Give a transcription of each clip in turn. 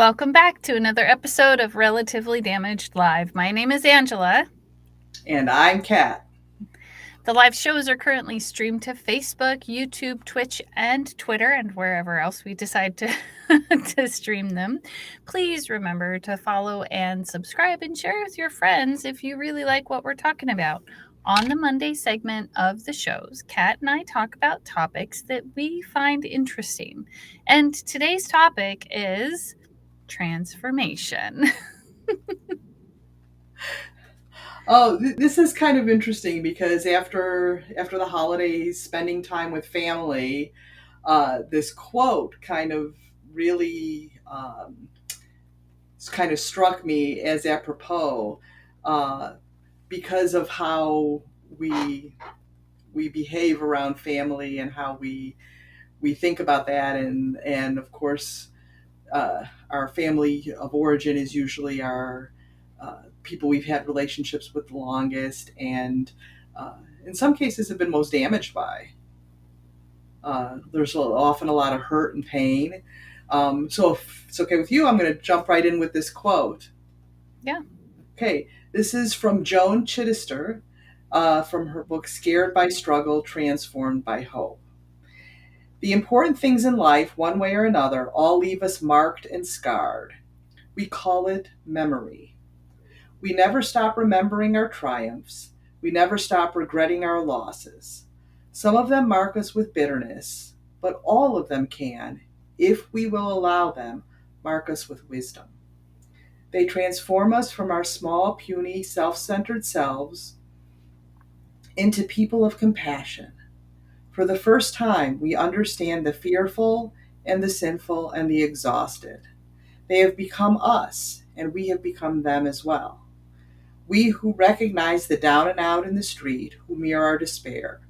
Welcome back to another episode of Relatively Damaged Live. My name is Angela. And I'm Kat. The live shows are currently streamed to Facebook, YouTube, Twitch, and Twitter, and wherever else we decide to, to stream them. Please remember to follow and subscribe and share with your friends if you really like what we're talking about. On the Monday segment of the shows, Kat and I talk about topics that we find interesting. And today's topic is transformation. Oh, this is kind of interesting because after the holidays, spending time with family, this quote really kind of struck me as apropos uh, because of how we we behave around family and how we think about that, and of course our family of origin is usually our people we've had relationships with the longest, and in some cases have been most damaged by. There's often a lot of hurt and pain. So if it's okay with you, I'm going to jump right in with this quote. Yeah. Okay, this is from Joan Chittister from her book Scared by Struggle, Transformed by Hope. The important things in life, one way or another, all leave us marked and scarred. We call it memory. We never stop remembering our triumphs. We never stop regretting our losses. Some of them mark us with bitterness, but all of them can, if we will allow them, mark us with wisdom. They transform us from our small, puny, self centered selves into people of compassion. For the first time, we understand the fearful and the sinful and the exhausted. They have become us, and we have become them as well. We who recognize the down and out in the street, who mirror our despair.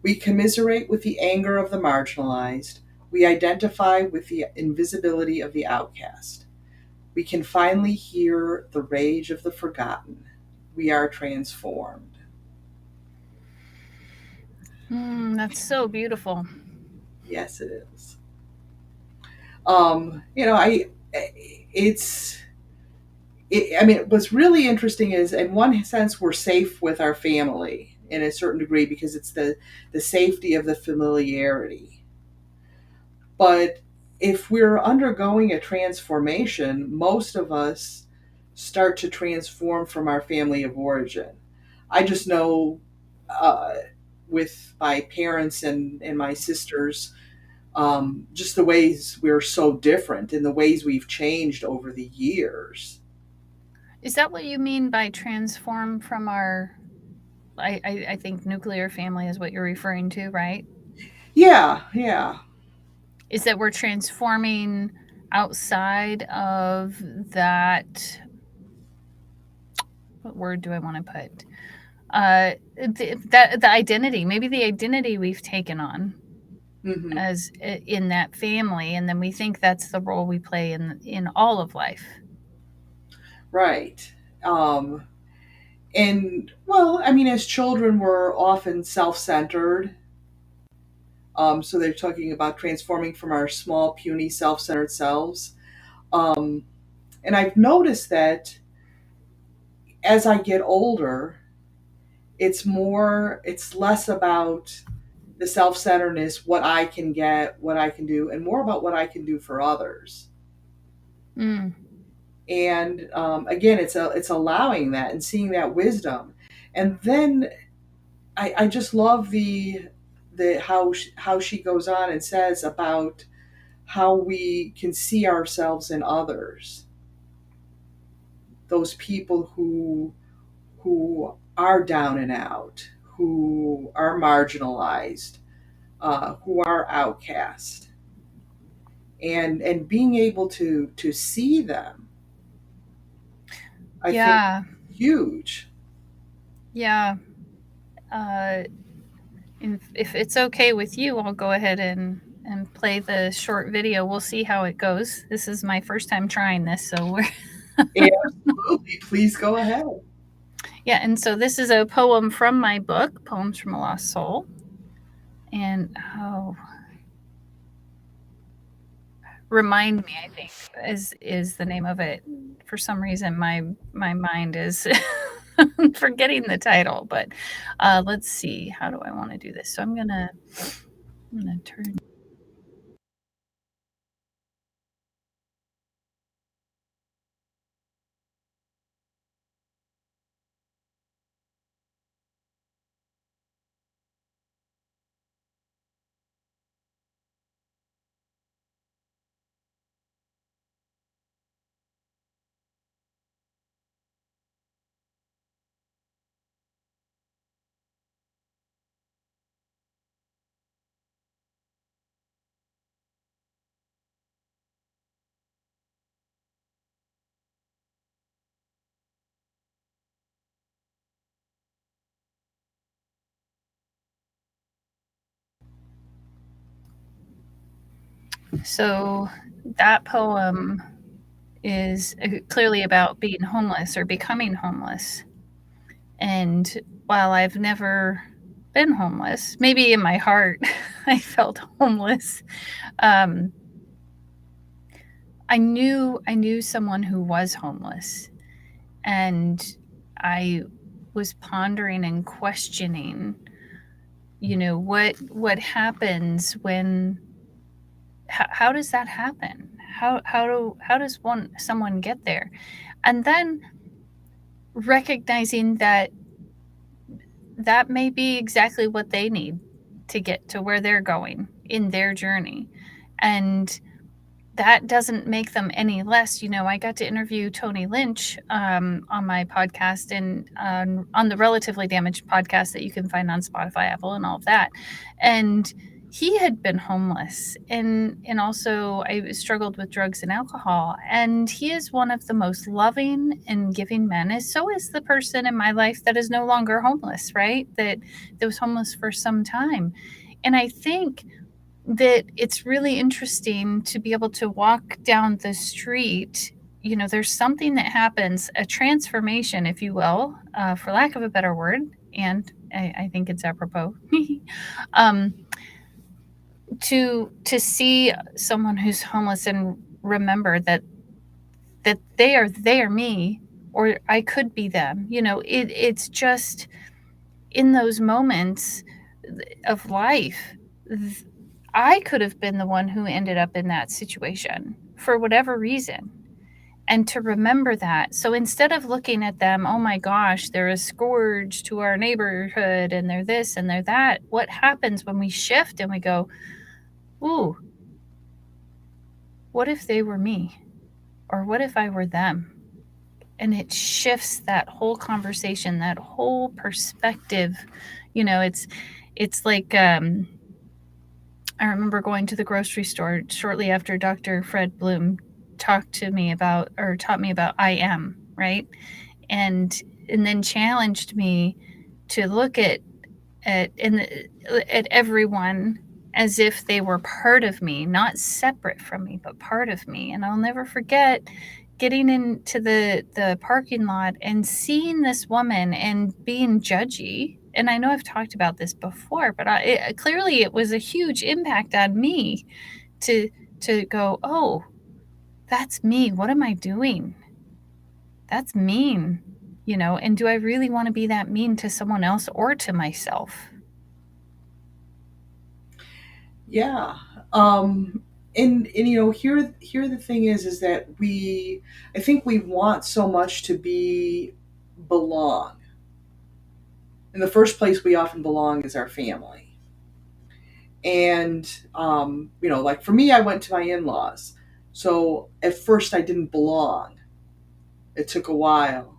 We commiserate with the anger of the marginalized. We identify with the invisibility of the outcast. We can finally hear the rage of the forgotten. We are transformed. That's so beautiful. Yes, it is. I it's I mean, what's really interesting is, in one sense, we're safe with our family in a certain degree because it's the safety of the familiarity. But if we're undergoing a transformation, most of us start to transform from our family of origin. I just know uh, with my parents and my sisters, just the ways we're so different and the ways we've changed over the years. Is that what you mean by transform from our? I think nuclear family is what you're referring to, right? Yeah, yeah. Is that we're transforming outside of that? What word do I want to put? The identity, maybe the identity we've taken on Hmm. as in that family, and then we think that's the role we play in all of life. Right. Um, and well, I mean, as children, we're often self-centered. So they're talking about transforming from our small, puny, self-centered selves. Um, and I've noticed that as I get older, it's less about the self-centeredness, what I can get, what I can do, and more about what I can do for others. Mm. And again, it's allowing that and seeing that wisdom. And then I just love the how she goes on and says about how we can see ourselves in others, those people who are down and out, who are marginalized, who are outcast, and being able to see them, I think, Yeah, huge. yeah. Uh, if it's okay with you, I'll go ahead and play the short video. We'll see how it goes. This is my first time trying this, so we're Absolutely, please go ahead. yeah. And so this is a poem from my book, Poems from a Lost Soul, and Remind Me, I think, is the name of it. For some reason, my mind is forgetting the title, but let's see. How do I want to do this? So I'm gonna turn. So that poem is clearly about being homeless or becoming homeless. And while I've never been homeless, maybe in my heart I felt homeless. Um, I knew someone who was homeless, and I was pondering and questioning, what happens when how does that happen? How does someone get there? And then recognizing that that may be exactly what they need to get to where they're going in their journey. And that doesn't make them any less. I got to interview Tony Lynch on my podcast and on the Relatively Damaged podcast that you can find on Spotify, Apple, and all of that. And he had been homeless and also I struggled with drugs and alcohol. And he is one of the most loving and giving men. As so is the person in my life that is no longer homeless, right? That was homeless for some time. And I think that it's really interesting to be able to walk down the street. There's something that happens, a transformation, if you will, for lack of a better word, and I think it's apropos. um, to see someone who's homeless and remember that they are me, or I could be them. It's just in those moments of life, I could have been the one who ended up in that situation for whatever reason. And to remember that. So instead of looking at them, oh my gosh, they're a scourge to our neighborhood and they're this and they're that, what happens when we shift and we go, ooh, what if they were me? Or what if I were them? And it shifts that whole conversation, that whole perspective. It's like I remember going to the grocery store shortly after Dr. Fred Bloom taught me about I am, right? And and then challenged me to look at everyone as if they were part of me, not separate from me, but part of me. And I'll never forget getting into the parking lot and seeing this woman and being judgy. And I know I've talked about this before, but clearly it was a huge impact on me to to go, oh, that's me. What am I doing? That's mean. And do I really want to be that mean to someone else or to myself? Yeah. Um, and here the thing is that I think we want so much to be belong. In the first place, we often belong as our family. And like for me, I went to my in-laws. So at first I didn't belong. It took a while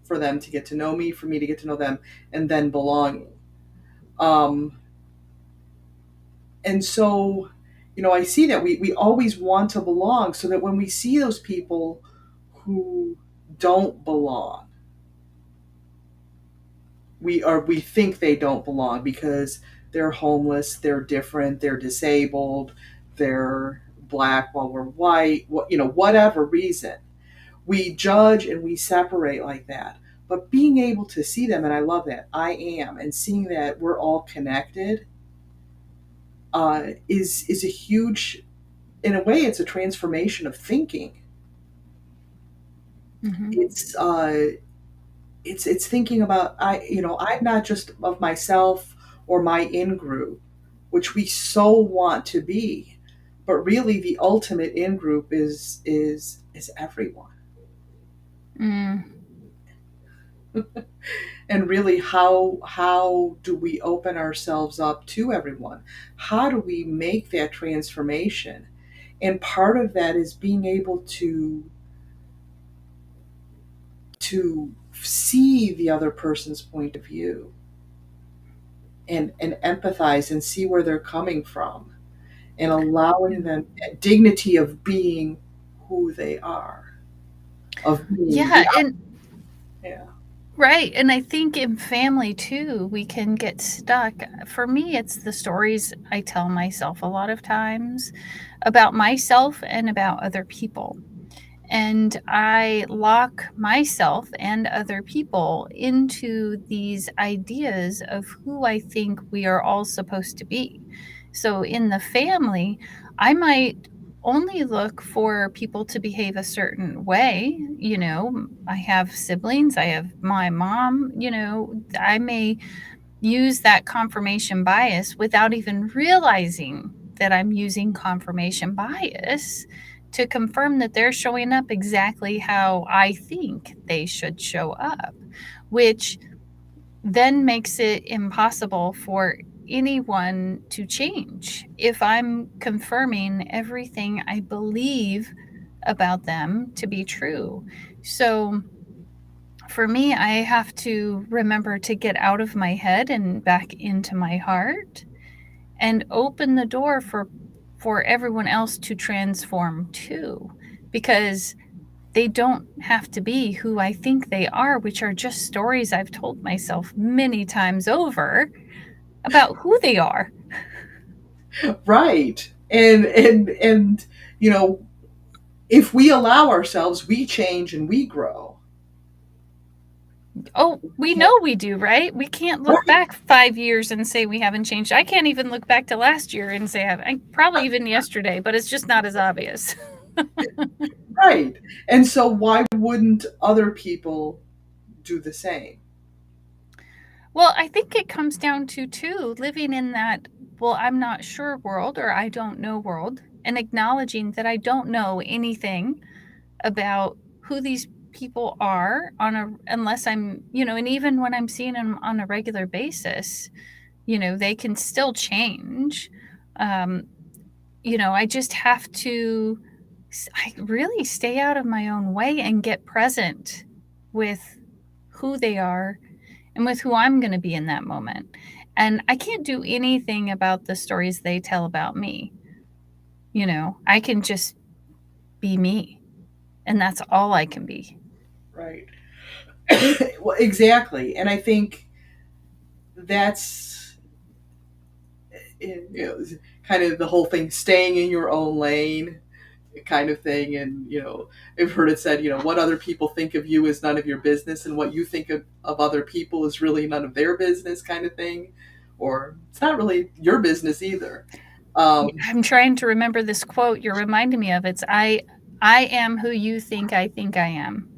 for them to get to know me, for me to get to know them, and then belonging. Um, and so, I see that we always want to belong so that when we see those people who don't belong, we think they don't belong because they're homeless, they're different, they're disabled, they're black while we're white, whatever reason. We judge and we separate like that. But being able to see them, and I love that, I am, and seeing that we're all connected is a huge in a way, it's a transformation of thinking. Hmm. It's it's thinking about, I'm not just of myself or my in group, which we so want to be, but really the ultimate in group is everyone. Mm. And really, how do we open ourselves up to everyone? How do we make that transformation? And part of that is being able to see the other person's point of view, and empathize and see where they're coming from, and allowing them that dignity of being who they are, of being Yeah, the and yeah. right. And I think in family too, we can get stuck. For me, it's the stories I tell myself a lot of times about myself and about other people. And I lock myself and other people into these ideas of who I think we are all supposed to be. So in the family, I might only look for people to behave a certain way. I have siblings, I have my mom, I may use that confirmation bias without even realizing that I'm using confirmation bias to confirm that they're showing up exactly how I think they should show up, which then makes it impossible for anyone to change if I'm confirming everything I believe about them to be true. So, for me, I have to remember to get out of my head and back into my heart and open the door for everyone else to transform too, because they don't have to be who I think they are, which are just stories I've told myself many times over about who they are. Right. And you know if we allow ourselves, we change and we grow. Oh, we Can't, know we do, right? We can't look right. back 5 years and say we haven't changed. I can't even look back to last year and say I probably even yesterday, but it's just not as obvious. Right. And so why wouldn't other people do the same? Well, I think it comes down to too living in that, well, I'm not sure world or I don't know world, and acknowledging that I don't know anything about who these people are unless and even when I'm seeing them on a regular basis, they can still change. Um, I just have to I really stay out of my own way and get present with who they are and with who I'm going to be in that moment. And I can't do anything about the stories they tell about me. I can just be me, and that's all I can be. Right. Well, exactly. And I think that's, kind of the whole thing, staying in your own lane kind of thing. And I've heard it said, what other people think of you is none of your business, and what you think of other people is really none of their business, kind of thing. Or it's not really your business either. um, I'm trying to remember this quote you're reminding me of. It's I am who you think I am.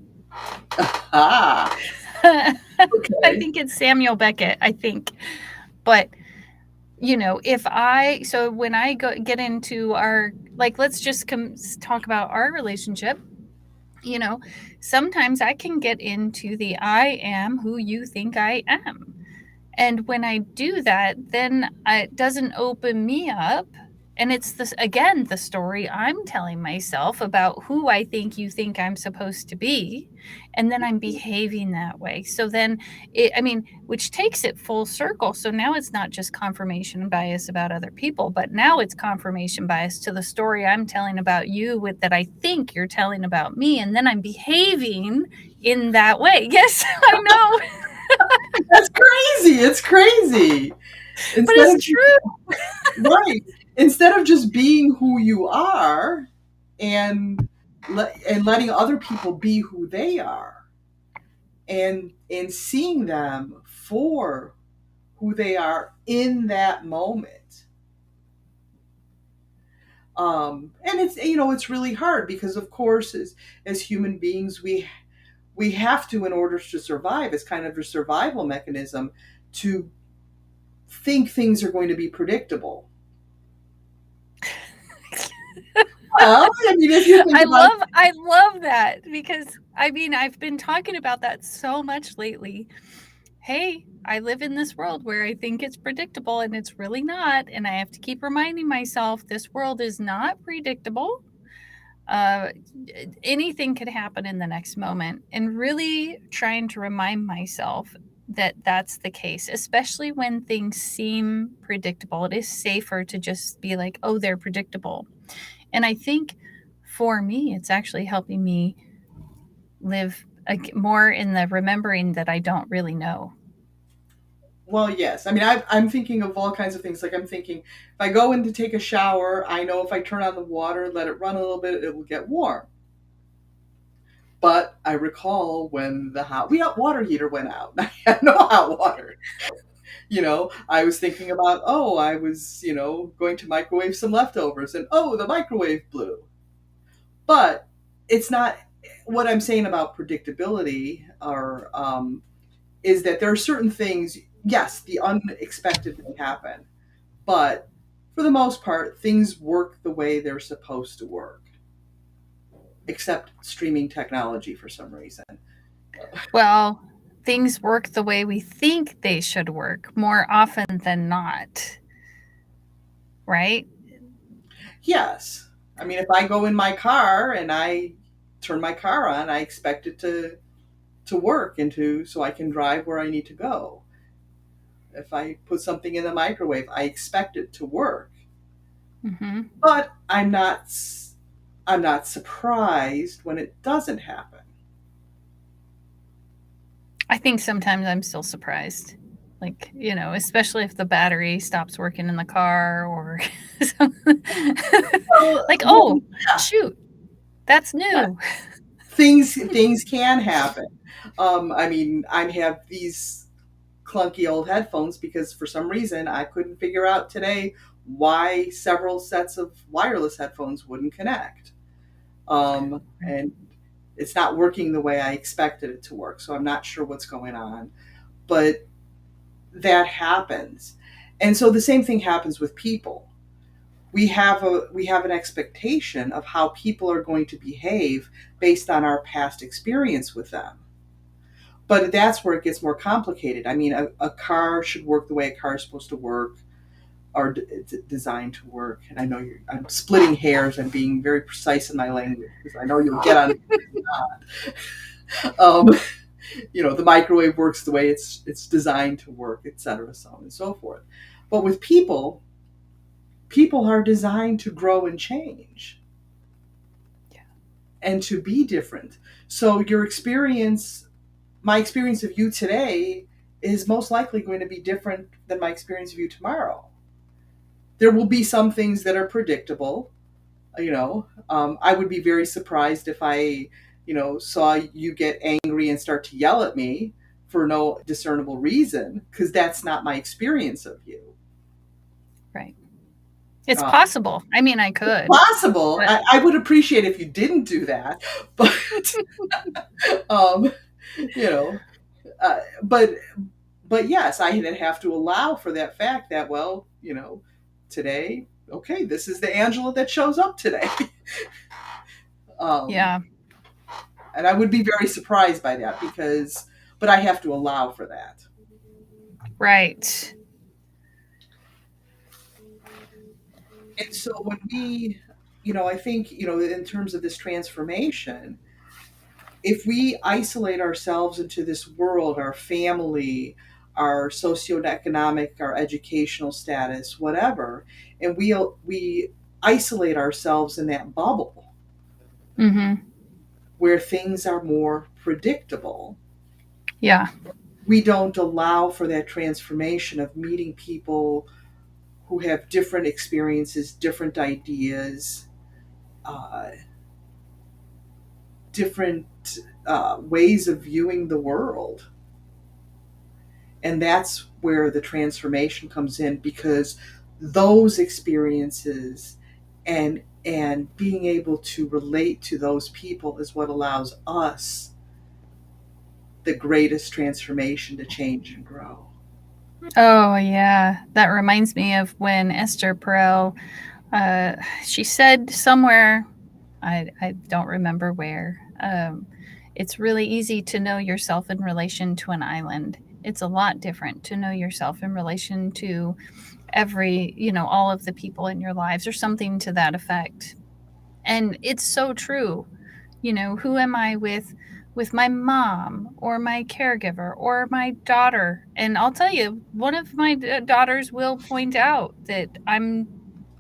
ah, I okay. think it's Samuel Beckett, I think. But if I so when I get into our, like, let's just talk about our relationship. you know Sometimes I can get into the I am who you think I am, and when I do that, then it doesn't open me up. And it's this again, the story I'm telling myself about who I think I'm supposed to be. And then I'm behaving that way. So then which takes it full circle. So now it's not just confirmation bias about other people, but now it's confirmation bias to the story I'm telling about you with that I think you're telling about me. And then I'm behaving in that way. Yes, I know, That's crazy. It's crazy. but Instead it's of true. Right. Instead of just being who you are, and letting other people be who they are, and seeing them for who they are in that moment. And it's, it's really hard because, of course, as human beings, we have to, in order to survive, as kind of a survival mechanism, to think things are going to be predictable. Well, I mean, if you think about, I love that because I mean, I've been talking about that so much lately. Hey, I live in this world where I think it's predictable and it's really not, and I have to keep reminding myself this world is not predictable. Uh, Anything could happen in the next moment, and really trying to remind myself that that's the case, especially when things seem predictable. It is safer to just be like, oh, they're predictable. And I think for me, it's actually helping me live more in the remembering that I don't really know. well, yes. I mean, I'm thinking of all kinds of things. Like, I'm thinking, if I go in to take a shower, I know if I turn on the water, let it run a little bit, it will get warm. But I recall when the hot water heater went out. I had no hot water. I was thinking about, oh, I was, going to microwave some leftovers, and oh, the microwave blew. But it's not what I'm saying about predictability, or is that there are certain things. Yes, the unexpected may happen, but for the most part, things work the way they're supposed to work, except streaming technology for some reason. Well, things work the way we think they should work more often than not, right? Yes. I mean, if I go in my car and I turn my car on, I expect it to work and to so I can drive where I need to go. If I put something in the microwave, I expect it to work. Hmm. But I'm not surprised when it doesn't happen. I think sometimes I'm still surprised. Like, especially if the battery stops working in the car or something. Like, Well, oh, yeah, shoot, that's yeah. new. Things can happen. I mean, I have these clunky old headphones because for some reason I couldn't figure out today why several sets of wireless headphones wouldn't connect. And it's not working the way I expected it to work. So I'm not sure what's going on, but that happens. And so the same thing happens with people. We have an expectation of how people are going to behave based on our past experience with them. But that's where it gets more complicated. I mean, a car should work the way a car is supposed to work, or designed to work. And I know I'm splitting hairs and being very precise in my language because I know you'll get on. Um, the microwave works the way it's designed to work, et cetera, so on and so forth. But with people are designed to grow and change Yeah. and to be different. So my experience of you today is most likely going to be different than my experience of you tomorrow. There will be some things that are predictable. I would be very surprised if I, saw you get angry and start to yell at me for no discernible reason, because that's not my experience of you. Right. It's Um, possible. I mean, I it's could, possible. but I would appreciate if you didn't do that, but um, you know, but yes, I did have to allow for that fact that, well, today, okay, this is the Angela that shows up today. um, yeah, and I would be very surprised by that but I have to allow for that. right. And so when I think, in terms of this transformation, if we isolate ourselves into this world, our family, our socioeconomic, our educational status, whatever, and we isolate ourselves in that bubble Hmm. where things are more predictable, Yeah. we don't allow for that transformation of meeting people who have different experiences, different ideas, uh, different ways of viewing the world. And that's where the transformation comes in, because those experiences and And being able to relate to those people is what allows us the greatest transformation to change and grow. Oh, yeah. That reminds me of when Esther Perel, uh, she said somewhere, I don't remember where, it's really easy to know yourself in relation to an island. It's a lot different to know yourself in relation to all of the people in your lives, or something to that effect. And it's so true. Who am I with my mom or my caregiver or my daughter? And I'll tell you, one of my daughters will point out that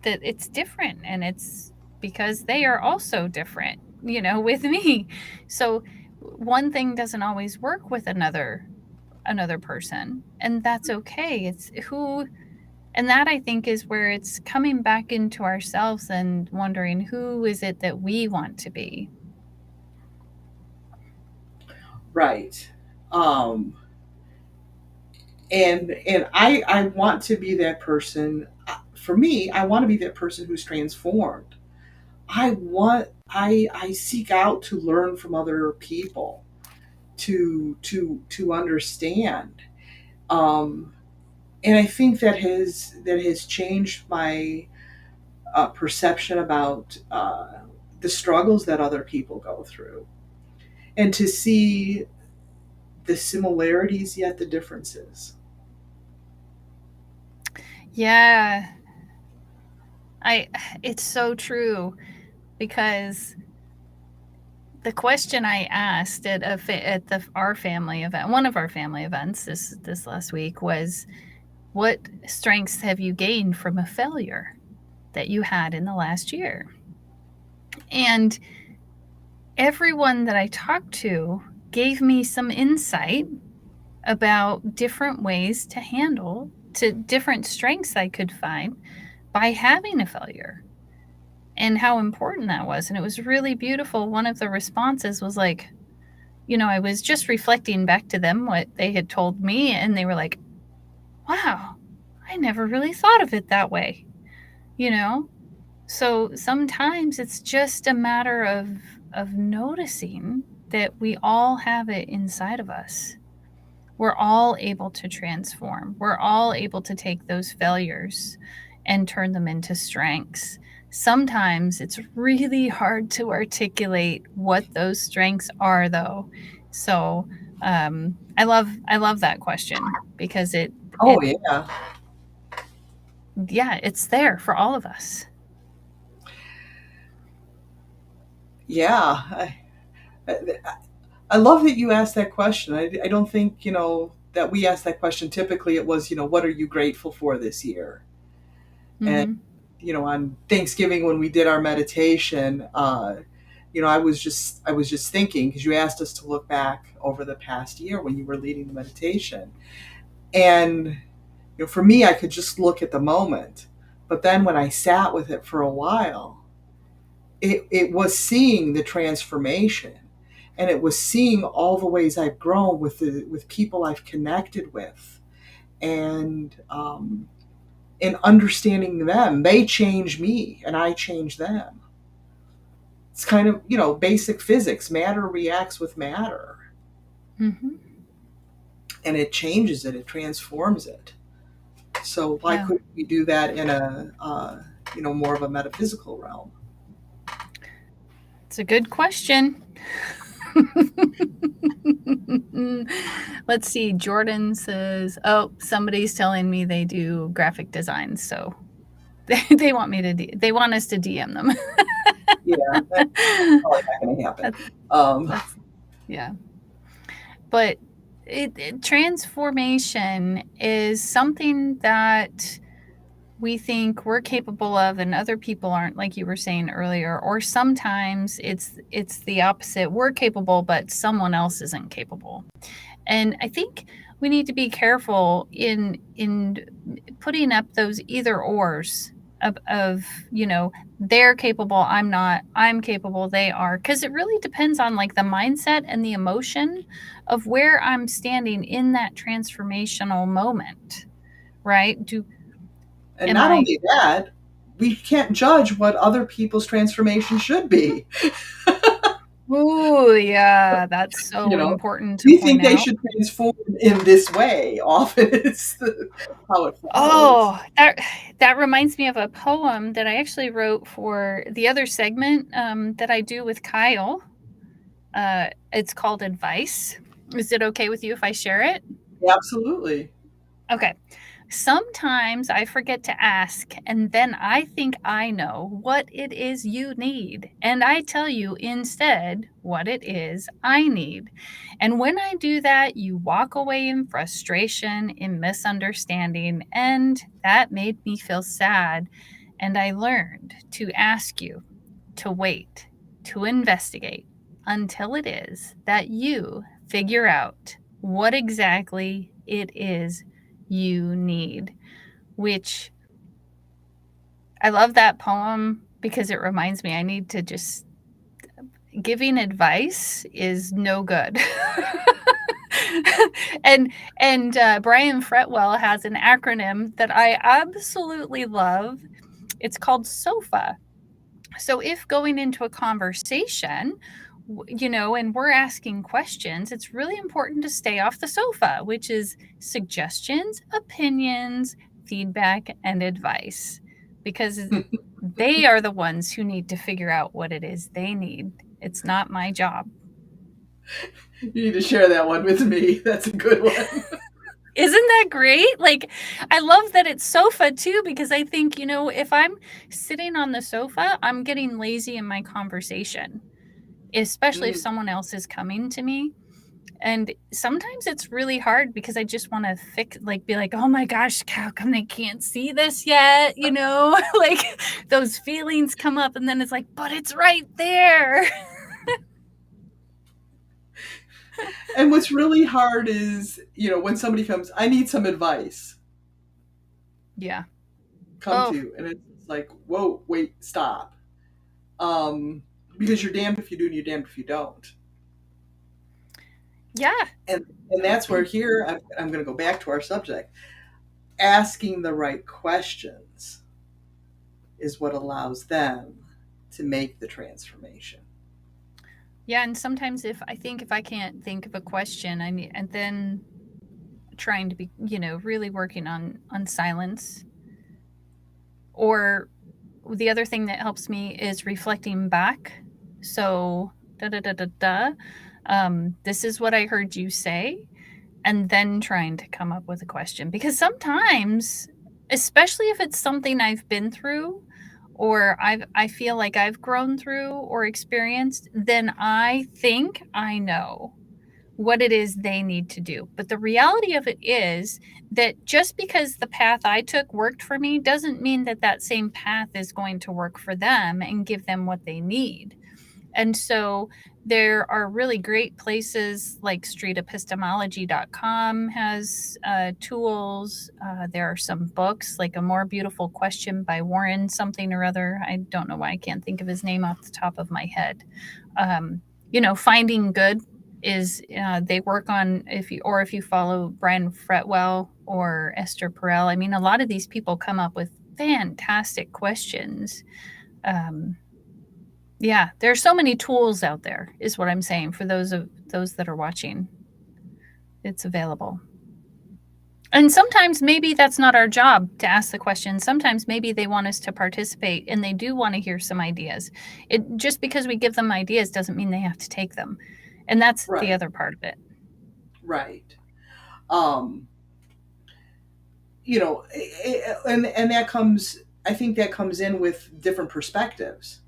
it's different, and it's because they are also different, with me. So one thing doesn't always work with another person, and that's okay. It's who And that, I think, is where it's coming back into ourselves and wondering, who is it that we want to be? Right. Um, and I want to be that person. For me, I want to be that person who's transformed. I seek out to learn from other people, to understand. Um, and I think that has changed my perception about the struggles that other people go through, and to see the similarities yet the differences. Yeah, I it's so true, because the question I asked at our family event, one of our family events this last week, was, what strengths have you gained from a failure that you had in the last year? And everyone that I talked to gave me some insight about different ways to different strengths I could find by having a failure, and how important that was. And it was really beautiful. One of the responses was like, I was just reflecting back to them what they had told me, and they were like, wow, I never really thought of it that way, you know? So sometimes it's just a matter of noticing that we all have it inside of us. We're all able to transform. We're all able to take those failures and turn them into strengths. Sometimes it's really hard to articulate what those strengths are, though. So I love that question, because Oh yeah, yeah, it's there for all of us. yeah. I love that you asked that question. I don't think that we asked that question. Typically, it was what are you grateful for this year? And Hmm. on Thanksgiving when we did our meditation, I was just thinking, because you asked us to look back over the past year when you were leading the meditation, and for me, I could just look at the moment, but then when I sat with it for a while, it was seeing the transformation, and it was seeing all the ways I've grown with people I've connected with, and and understanding them. They change me, and I change them. It's kind of basic physics. Matter reacts with matter, Hmm. and it changes it. It transforms it. So why Yeah, couldn't we do that in a more of a metaphysical realm? it's a good question. Let's see. Jordan says, "Oh, somebody's telling me they do graphic designs, so they want me to. They want us to DM them." Yeah, that's probably not going to happen. that's Um, that's yeah. But transformation is something that we think we're capable of, and other people aren't, like you were saying earlier. Or sometimes it's the opposite. We're capable, but someone else isn't capable. And I think we need to be careful in putting up those either ors of they're capable, I'm not, I'm capable, they are, because it really depends on, like, the mindset and the emotion of where I'm standing in that transformational moment, right? do and am not I only that, we can't judge what other people's transformation should be. Ooh, yeah, that's You so know, important to we point think they out. should transform in this way. Often it's how it follows. Oh, that reminds me of a poem that I actually wrote for the other segment that I do with Kyle. It's called Advice. Is it okay with you if I share it? Absolutely. Okay. Sometimes I forget to ask, and then I think I know what it is you need. And I tell you instead what it is I need. And when I do that, you walk away in frustration, in misunderstanding, and that made me feel sad. And I learned to ask you to wait, to investigate until it is that you figure out what exactly it is you need, which I love that poem because it reminds me I need to just giving advice is no good. and Brian Fretwell has an acronym that I absolutely love. It's called SOFA. So if going into a conversation, and we're asking questions, it's really important to stay off the sofa, which is suggestions, opinions, feedback, and advice, because they are the ones who need to figure out what it is they need. It's not my job. You need to share that one with me. That's a good one. Isn't that great? Like, I love that it's sofa too, because I think, if I'm sitting on the sofa, I'm getting lazy in my conversation, especially if Mm. someone else is coming to me. And sometimes it's really hard because I just want to be like, oh my gosh, how come they can't see this yet? Like those feelings come up, and then it's like, but it's right there. And what's really hard is, when somebody comes, I need some advice, Yeah. come Oh, to, and it's like, whoa, wait, stop. Um, because you're damned if you do and you're damned if you don't. yeah. And that's where here I'm going to go back to our subject. Asking the right questions is what allows them to make the transformation. Yeah. And sometimes if I can't think of a question, I need, and then trying to be, really working on silence. Or the other thing that helps me is reflecting back. So, da da da da da. This is what I heard you say, and then trying to come up with a question. Because sometimes, especially if it's something I've been through, or I feel like I've grown through or experienced, then I think I know what it is they need to do. But the reality of it is that just because the path I took worked for me doesn't mean that that same path is going to work for them and give them what they need. And so there are really great places like streetepistemology.com has tools. There are some books like A More Beautiful Question by Warren something or other. I don't know why I can't think of his name off the top of my head. Finding Good is they work on if you follow Brian Fretwell or Esther Perel. I mean, a lot of these people come up with fantastic questions. Um, yeah, there are so many tools out there, is what I'm saying for those that are watching. It's available. And sometimes maybe that's not our job to ask the question. Sometimes maybe they want us to participate and they do want to hear some ideas. It just because we give them ideas doesn't mean they have to take them. And that's the Right, other part of it. right. Um, and that comes, I think that comes in with different perspectives.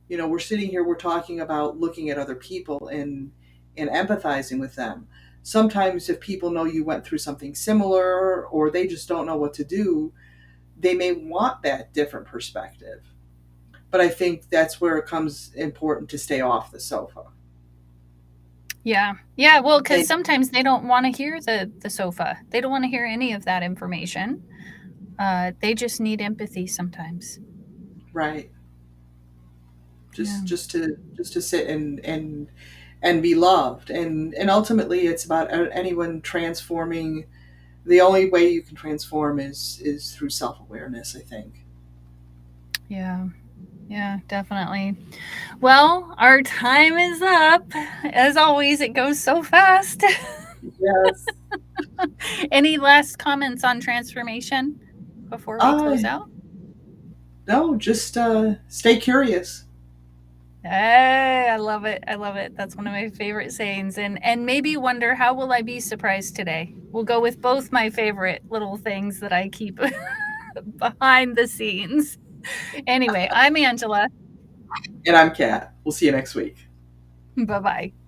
We're sitting here, we're talking about looking at other people and empathizing with them. Sometimes if people know you went through something similar or they just don't know what to do, they may want that different perspective. But I think that's where it comes important to stay off the sofa. Yeah. Yeah, well, cuz And sometimes they don't want to hear the sofa. They don't want to hear any of that information. They just need empathy sometimes. right, Yeah. just to sit and be loved, and ultimately it's about anyone transforming. The only way you can transform is through self-awareness, I think. Yeah. Yeah, definitely. Well, our time is up. As always, it goes so fast. Yes. Any last comments on transformation before we Uh, close out? no, just stay curious. Hey, I love it. I love it. That's one of my favorite sayings. And maybe wonder how will I be surprised today? We'll go with both my favorite little things that I keep behind the scenes. Anyway, I'm Angela. And I'm Kat. We'll see you next week. Bye-bye.